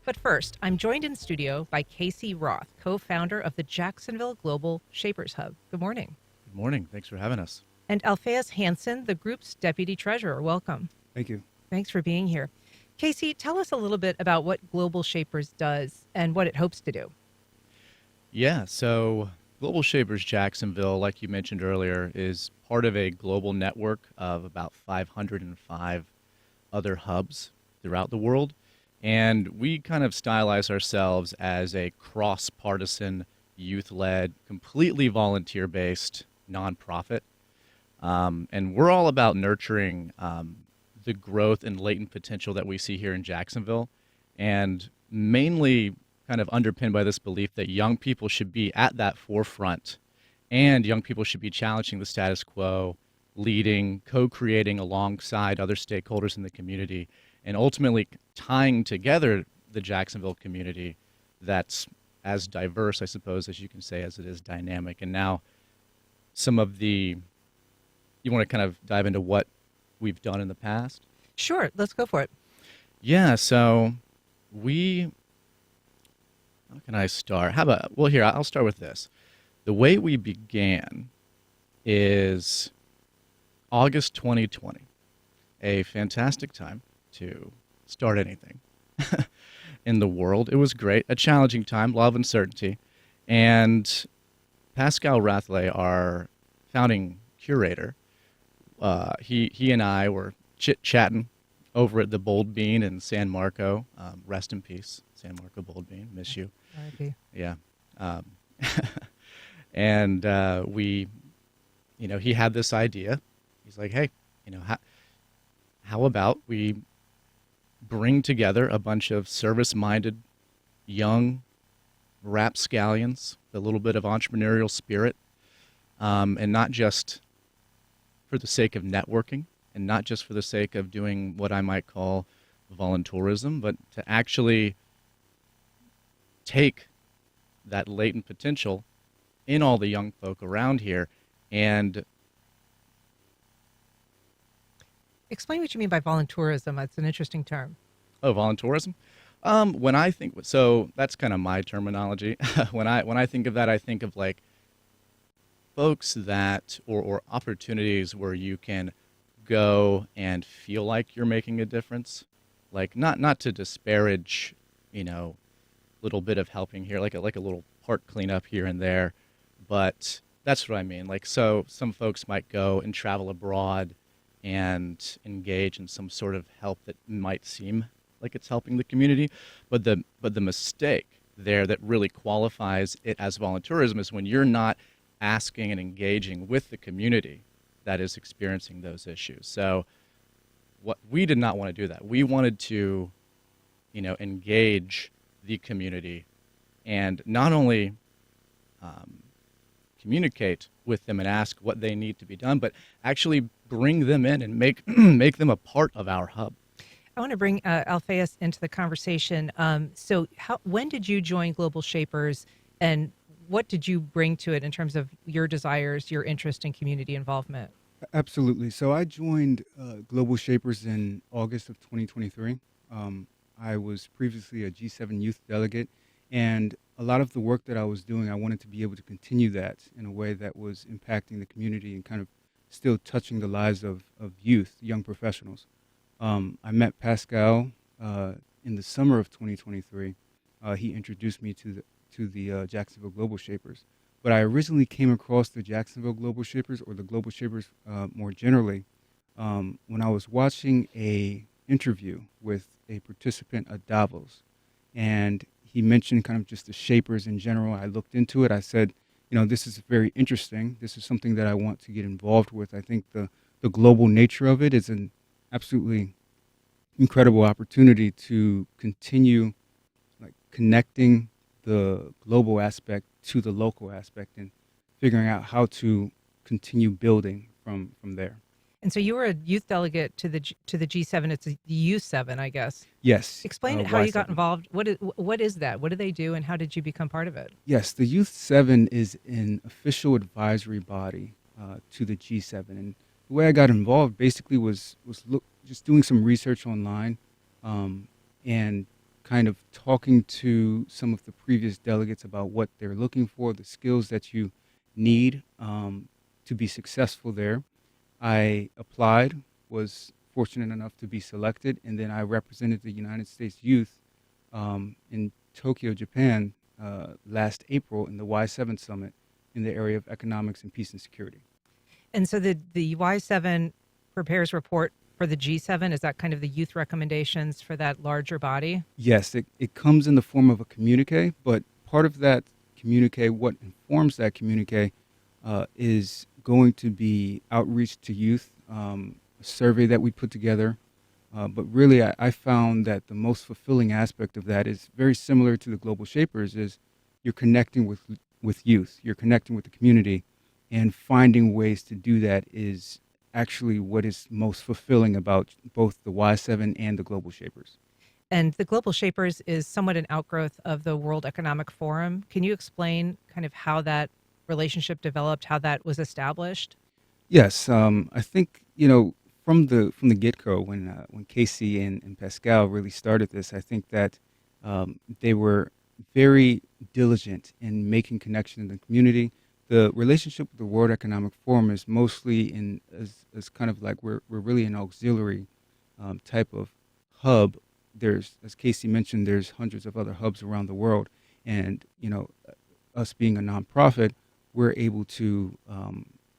But first, I'm joined in studio by Casey Roth, co-founder of the Jacksonville Global Shapers Hub. Good morning. Good morning. Thanks for having us. And Alphaeus Hanson, the group's deputy treasurer. Welcome. Thank you. Thanks for being here. Casey, tell us a little bit about what Global Shapers does and what it hopes to do. Yeah, so Global Shapers Jacksonville, like you mentioned earlier, is part of a global network of about 505 other hubs throughout the world. And we kind of stylize ourselves as a cross-partisan, youth-led, completely volunteer-based nonprofit. And we're all about nurturing the growth and latent potential that we see here in Jacksonville, and mainly kind of underpinned by this belief that young people should be at that forefront, and young people should be challenging the status quo, leading, co-creating alongside other stakeholders in the community, and ultimately tying together the Jacksonville community that's as diverse, I suppose, as you can say, as it is dynamic. And now some of the, you want to kind of dive into what we've done in the past? Sure, let's go for it. Yeah, so how can I start? Well, here, I'll start with this. The way we began is August 2020, a fantastic time to start anything in the world. It was great, a challenging time, a lot of uncertainty. And Pascal Rathlet, our founding curator, he and I were chit-chatting over at the Bold Bean in San Marco. Rest in peace, San Marco Bold Bean. Miss you. R.I.P. Yeah. And he had this idea. He's like, hey, how about we bring together a bunch of service-minded, young rapscallions, a little bit of entrepreneurial spirit, and not just for the sake of networking, and not just for the sake of doing what I might call voluntourism, but to actually take that latent potential in all the young folk around here. And Explain what you mean by voluntourism. That's an interesting term. voluntourism. When I think, so that's kind of my terminology. When I think of that, I think of like folks that or opportunities where you can go and feel like you're making a difference, like not to disparage, little bit of helping here, like a little park cleanup here and there, but that's what I mean. Like, so some folks might go and travel abroad and engage in some sort of help that might seem like it's helping the community, but the mistake there that really qualifies it as voluntourism is when you're not asking and engaging with the community that is experiencing those issues. So what we did not want to do that. We wanted to, engage the community and not only communicate with them and ask what they need to be done, but actually bring them in and make make them a part of our hub. I want to bring Alphaeus into the conversation. When did you join Global Shapers, and what did you bring to it in terms of your desires, your interest in community involvement? Absolutely. So I joined Global Shapers in August of 2023. I was previously a G7 youth delegate, and a lot of the work that I was doing, I wanted to be able to continue that in a way that was impacting the community and kind of still touching the lives of youth, young professionals. I met Pascal in the summer of 2023. He introduced me to the Jacksonville Global Shapers. But I originally came across the Jacksonville Global Shapers, or the Global Shapers more generally, when I was watching a interview with a participant at Davos. And he mentioned kind of just the Shapers in general. I looked into it. I said, this is very interesting. This is something that I want to get involved with. I think the global nature of it is an absolutely incredible opportunity to continue like connecting the global aspect to the local aspect and figuring out how to continue building from there. And so you were a youth delegate to the G7. It's the U7, I guess. Yes. Explain how you got Y7. involved. What is that? What do they do, and how did you become part of it? Yes, the Youth 7 is an official advisory body to the G7. And the way I got involved basically was just doing some research online and kind of talking to some of the previous delegates about what they're looking for, the skills that you need to be successful there. I applied, was fortunate enough to be selected, and then I represented the United States youth in Tokyo, Japan, last April in the Y7 summit in the area of economics and peace and security. And so the Y7 prepares report for the G7. Is that kind of the youth recommendations for that larger body? Yes, it comes in the form of a communique, but part of that communique, what informs that communique, is going to be outreach to youth, a survey that we put together. But really, I found that the most fulfilling aspect of that is very similar to the Global Shapers, is you're connecting with youth, you're connecting with the community, and finding ways to do that is actually what is most fulfilling about both the Y7 and the Global Shapers. And the Global Shapers is somewhat an outgrowth of the World Economic Forum. Can you explain kind of how that relationship developed, how that was established? Yes, I think from the get-go when Casey and Pascal really started this, I think that they were very diligent in making connection in the community. The relationship with the World Economic Forum is mostly as kind of like we're really an auxiliary type of hub. There's, as Casey mentioned, there's hundreds of other hubs around the world, and us being a nonprofit, we're able to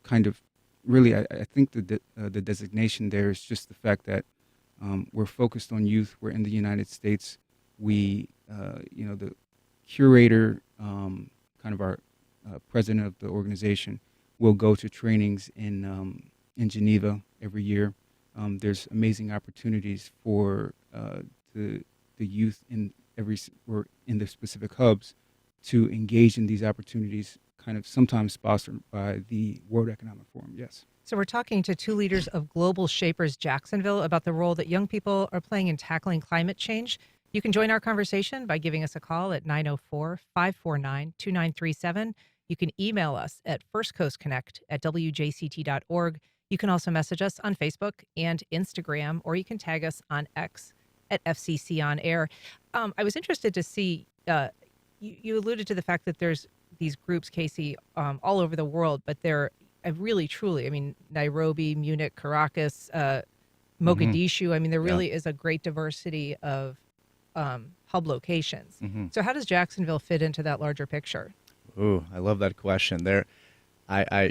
kind of really. I think the designation there is just the fact that we're focused on youth. We're in the United States. We, the curator, kind of our president of the organization, will go to trainings in Geneva every year. There's amazing opportunities for the youth or in the specific hubs to engage in these opportunities, kind of sometimes sponsored by the World Economic Forum. Yes. So we're talking to two leaders of Global Shapers Jacksonville about the role that young people are playing in tackling climate change. You can join our conversation by giving us a call at 904-549-2937. You can email us at firstcoastconnect@wjct.org. You can also message us on Facebook and Instagram, or you can tag us on X at FCC On Air. I was interested to see, you alluded to the fact that there's these groups, Casey, all over the world, but they're really, truly, I mean, Nairobi, Munich, Caracas, Mogadishu. I mean, there really is a great diversity of hub locations. So how does Jacksonville fit into that larger picture? Ooh, I love that question.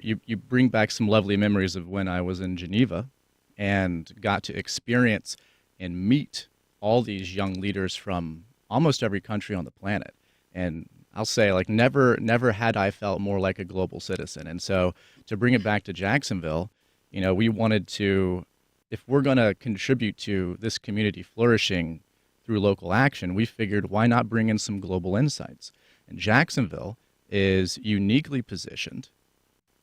You bring back some lovely memories of when I was in Geneva and got to experience and meet all these young leaders from almost every country on the planet. And I'll say, like, never had I felt more like a global citizen. And so to bring it back to Jacksonville, we wanted to, if we're going to contribute to this community flourishing through local action, we figured, why not bring in some global insights? And Jacksonville is uniquely positioned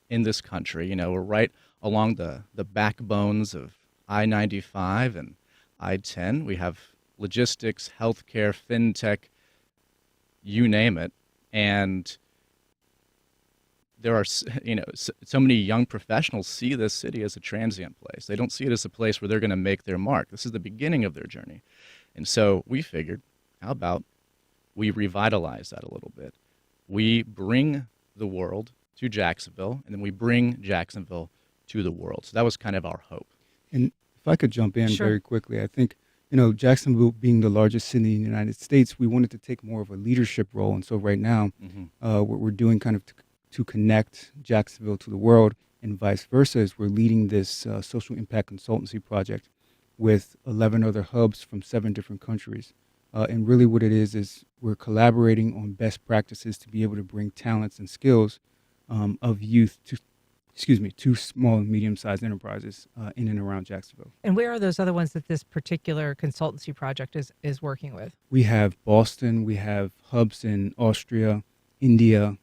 in this country. We're right along the backbones of I-95 and I-10. We have logistics, healthcare, fintech, you name it. And there are, so many young professionals see this city as a transient place. They don't see it as a place where they're going to make their mark. This is the beginning of their journey. And so we figured, how about we revitalize that a little bit? We bring the world to Jacksonville, and then we bring Jacksonville to the world. So that was kind of our hope. And if I could jump in Sure. very quickly, I think, Jacksonville being the largest city in the United States, we wanted to take more of a leadership role. And so right now, what we're doing kind of to connect Jacksonville to the world and vice versa is we're leading this social impact consultancy project with 11 other hubs from 7 different countries. And really what it is we're collaborating on best practices to be able to bring talents and skills of youth to small and medium-sized enterprises in and around Jacksonville. And where are those other ones that this particular consultancy project is working with? We have Boston, we have hubs in Austria, India,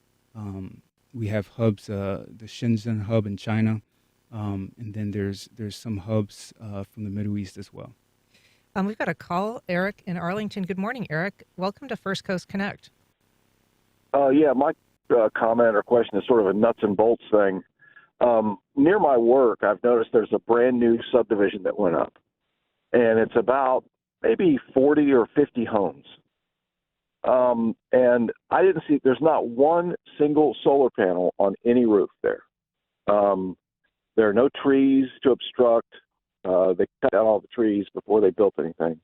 we have hubs, the Shenzhen hub in China, and then there's some hubs from the Middle East as well. We've got a call, Eric in Arlington. Good morning, Eric. Welcome to First Coast Connect. My comment or question is sort of a nuts and bolts thing. Near my work, I've noticed there's a brand new subdivision that went up, and it's about maybe 40 or 50 homes. And I didn't see, there's not one single solar panel on any roof there. There are no trees to obstruct. They cut down all the trees before they built anything.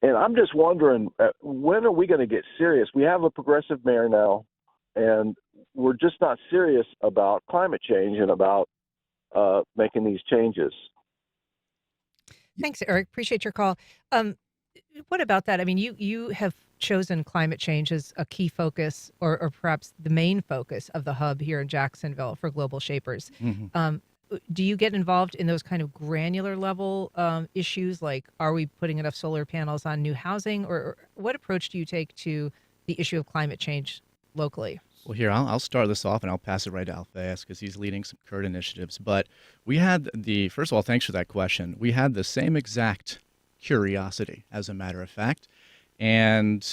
And I'm just wondering, when are we going to get serious? We have a progressive mayor now, and we're just not serious about climate change and about making these changes. Thanks, Eric. Appreciate your call. What about that? I mean, you have chosen climate change as a key focus, or perhaps the main focus of the hub here in Jacksonville for Global Shapers. Do you get involved in those kind of granular level issues, like are we putting enough solar panels on new housing, or what approach do you take to the issue of climate change locally? Well, here, I'll start this off and I'll pass it right to Alphaeus because he's leading some current initiatives. But we had first of all, thanks for that question. We had the same exact curiosity, as a matter of fact. And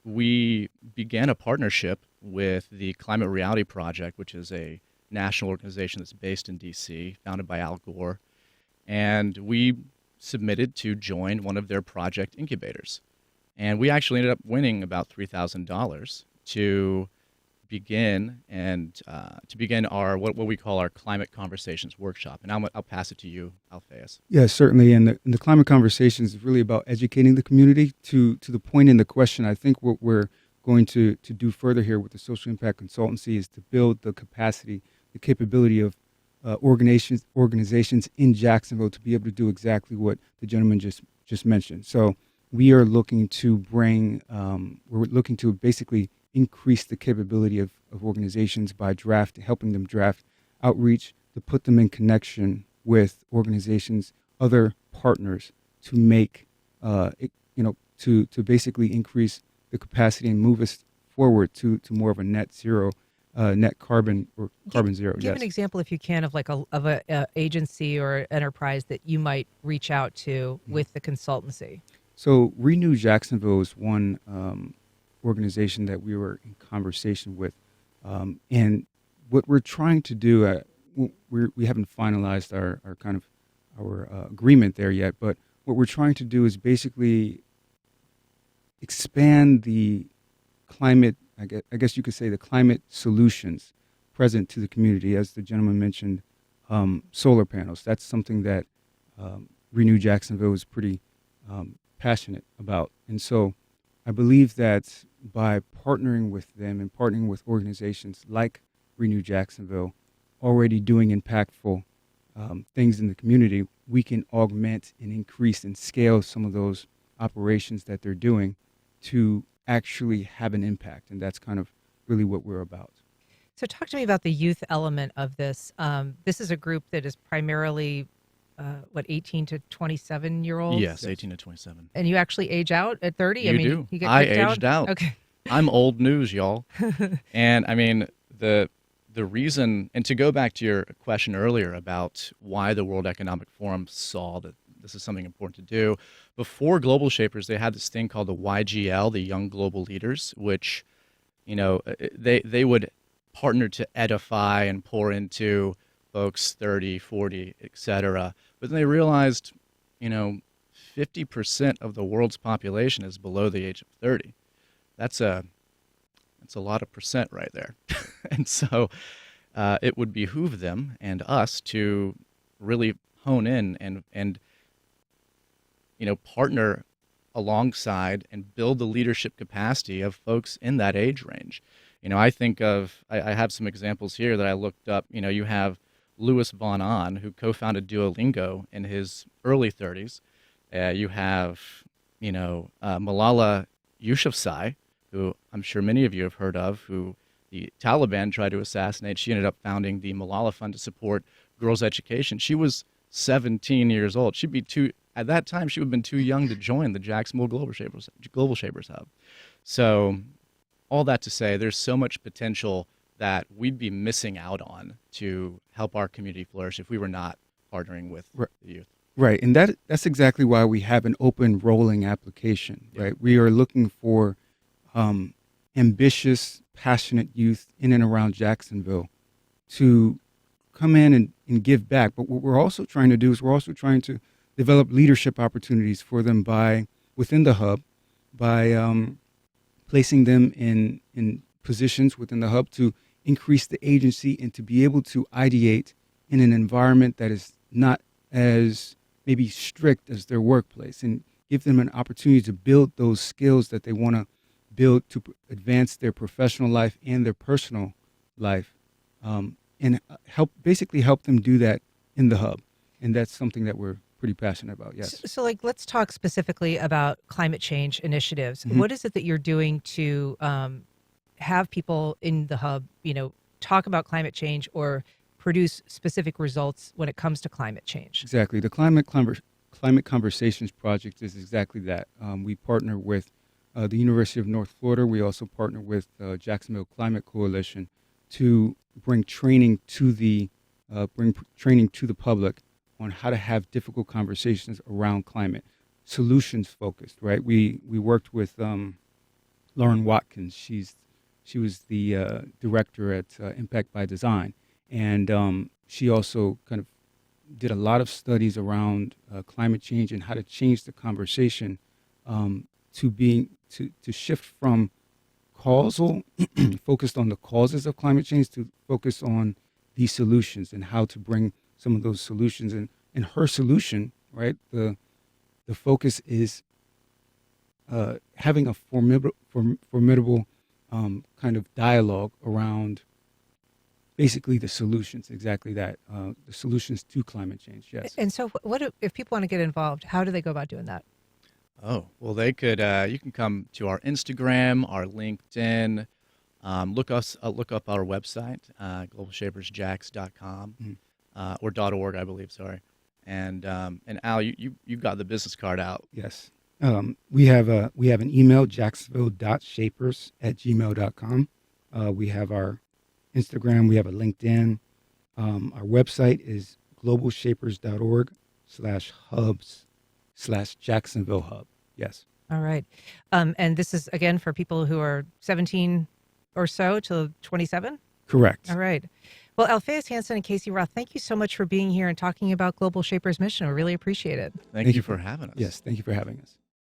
we began a partnership with the Climate Reality Project, which is a national organization that's based in D.C., founded by Al Gore. And we submitted to join one of their project incubators. And we actually ended up winning about $3,000 to begin our what we call our climate conversations workshop. And I'll pass it to you, Alphaeus. Yeah, certainly. And the climate conversations is really about educating the community. To the point in the question, I think what we're going to do further here with the social impact consultancy is to build the capacity, the capability of organizations in Jacksonville to be able to do exactly what the gentleman just mentioned. So we are looking to we're looking to basically increase the capability of organizations by helping them draft outreach, to put them in connection with organizations, other partners, to make, to basically increase the capacity and move us forward to more of a net zero, net carbon or carbon zero. Give yes. an example, if you can, of a agency or enterprise that you might reach out to with the consultancy. So Renew Jacksonville is one organization that we were in conversation with, and what we're trying to do, we haven't finalized our agreement there yet, but what we're trying to do is basically expand the climate, I guess you could say, the climate solutions present to the community. As the gentleman mentioned, solar panels. That's something that Renew Jacksonville is pretty passionate about. And so I believe that by partnering with them and partnering with organizations like Renew Jacksonville, already doing impactful things in the community, we can augment and increase and scale some of those operations that they're doing to actually have an impact. And that's kind of really what we're about. So talk to me about the youth element of this. This is a group that is primarily 18 to 27-year-olds? Yes, 18 to 27. And you actually age out at 30? You do. You get I kicked aged out. Okay. I'm old news, y'all. And I mean, the reason, and to go back to your question earlier about why the World Economic Forum saw that this is something important to do, before Global Shapers, they had this thing called the YGL, the Young Global Leaders, which, they would partner to edify and pour into folks 30, 40, et cetera. But then they realized, 50% of the world's population is below the age of 30. That's a lot of percent right there. And so it would behoove them and us to really hone in and partner alongside and build the leadership capacity of folks in that age range. I think I have some examples here that I looked up. You have Louis Von Ahn, who co-founded Duolingo in his early 30s. You have, Malala Yousafzai, who I'm sure many of you have heard of, who the Taliban tried to assassinate. She ended up founding the Malala Fund to support girls' education. She was 17 years old. At that time, she would have been too young to join the Jacksonville Global Shapers Hub. So all that to say, there's so much potential that we'd be missing out on to help our community flourish if we were not partnering with the youth. Right, and that's exactly why we have an open rolling application, right? Yeah. We are looking for ambitious, passionate youth in and around Jacksonville to come in and give back. But what we're also trying to do is we're also trying to develop leadership opportunities for them within the hub by placing them in positions within the hub to increase the agency and to be able to ideate in an environment that is not as maybe strict as their workplace, and give them an opportunity to build those skills that they want to build to advance their professional life and their personal life, and help them do that in the hub. And that's something that we're pretty passionate about. Yes. So, like, let's talk specifically about climate change initiatives. Mhm. What is it that you're doing to have people in the hub, talk about climate change or produce specific results when it comes to climate change? Exactly. The Climate Conversations Project is exactly that. We partner with the University of North Florida. We also partner with Jacksonville Climate Coalition to bring training to the public on how to have difficult conversations around climate, solutions focused. Right. We worked with Lauren Watkins. She was the director at Impact by Design, and she also kind of did a lot of studies around climate change and how to change the conversation to shift from causal, focused on the causes of climate change, to focus on the solutions and how to bring some of those solutions. And her solution, right? The focus is having a formidable kind of dialogue around basically the solutions, exactly that, the solutions to climate change, yes. And so, what if people want to get involved? How do they go about doing that? Oh, well, they could. You can come to our Instagram, our LinkedIn. Look up our website, globalshapersjacks.com, or .org, I believe. Sorry, and Al, you've got the business card out. Yes. We have an email, jacksonville.shapers@gmail.com. We have our Instagram. We have a LinkedIn. Our website is globalshapers.org/hubs/Jacksonville Hub. Yes. All right. And this is, again, for people who are 17 or so to 27? Correct. All right. Well, Alphaeus Hanson and Casey Roth, thank you so much for being here and talking about Global Shapers' mission. We really appreciate it. Thank you for having us. Yes. Thank you for having us.